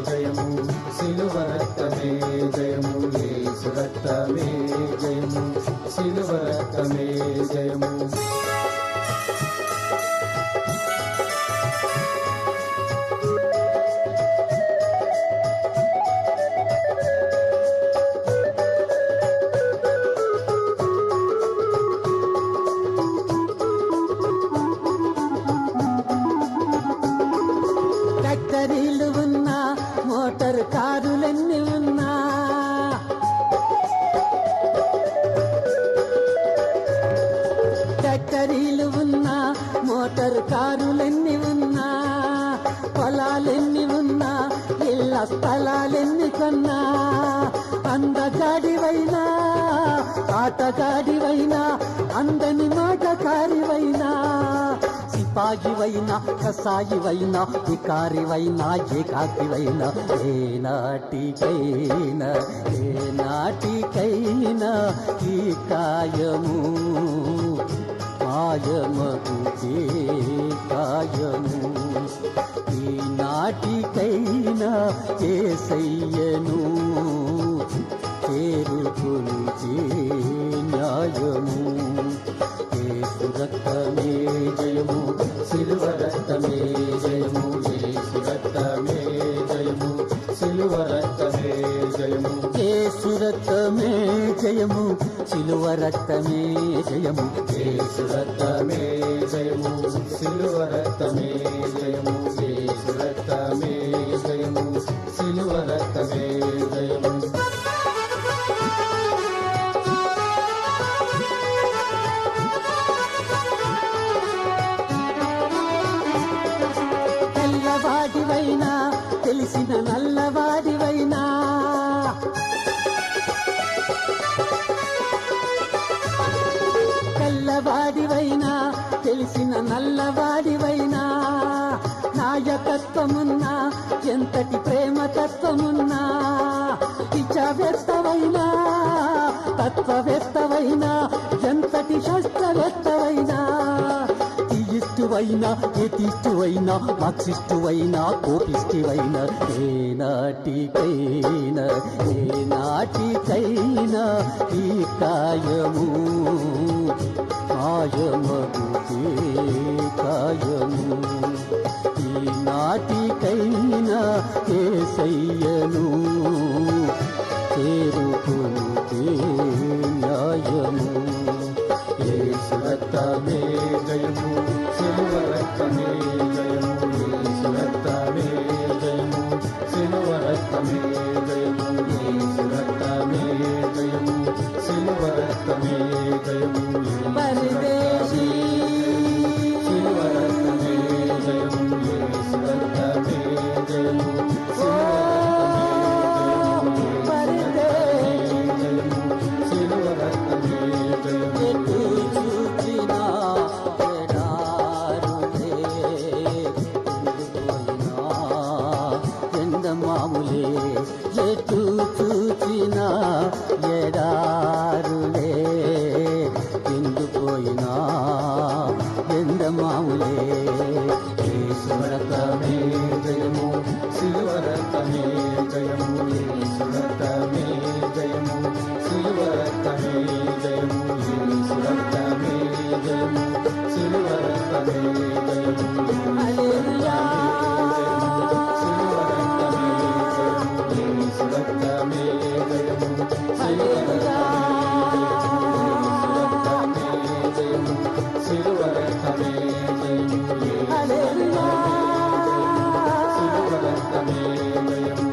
జయము సిలువ రక్తమే జయము యేసు రక్తమే జయము సిలువ రక్తమే జయము ఫ్యాక్టరీలు ఉన్నా మోటార్ కారులెన్ని ఉన్నా ఫ్యాక్టరీలు ఉన్నా మోటార్ కారులెన్ని ఉన్నా పొలాలెన్ని ఉన్నా ఇళ్ళ స్థలాలెన్ని కొన్నా అందగాడివైనా ఆటగాడివైనా అందని మాటకారివైనా సిపాయివైనా కసాయివైనా వికారివైనా ఏకాకివైనా ఏనాటికైనా ఈ కాయము మాయమగుతే కాయము ఈనాటికైనా యేసయ్యను చేరుకొనుటే న్యాయము యేసు రక్తమే జయము సిలువ రక్తమే జయము యేసు రక్తమే జయము సిలువ రక్తమే జయము యేసు రక్తమే జయము సిలువ రక్తమే జయము యేసు రక్తమే జయము సిలువ రక్తమే జయము యేసు రక్తమే జయము సిలువ రక్తమే జయము తెల్లవాడివైనా తెలిసిన నల్లవాడివైనా తెల్లవాడివైనా తెలిసిన నల్లవాడివైనా నాయకత్వమున్నా ఎంతటి ప్రేమతత్వమున్నా ఇచ్చవేత్తవైనా తత్వవేత్తవైనా ఎంతటి శాస్త్రవేత్తవైనా ఇష్టువైనా ఎతిష్టువైనా మార్క్సిస్టువైనా కోపిష్టివైనా ఏనాటికైనా ఈ కాయము మాయమగుతే కాయము ఈనాటికైనా యేసయ్యను చేరుకొనుటే న్యాయము యేసు రక్తమే జయము సిలువ రక్తమే జయము యేసు రక్తమే జయము సిలువ రక్తమే జయము యేసు రక్తమే జయము సిలువ రక్తమే జయము పరదేశీ సిలువ రక్తమే జయము యేసు రక్తమే జయము సిలువ రక్తమే జయము మాములే ఎటు చూచినా ఎడారులే ఎండిపోయినా ఎండమాములే యేసు రక్తమే జయము సిలువ రక్తమే జయము యేసు రక్తమే జయము సిలువ రక్తమే జయము యేసు రక్తమే జయము సిలువ రక్తమే జయము హల్లెలూయా రక్తమే జయము సిలువ రక్తమే జయము హల్లెలూయా సిలువ రక్తమే జయము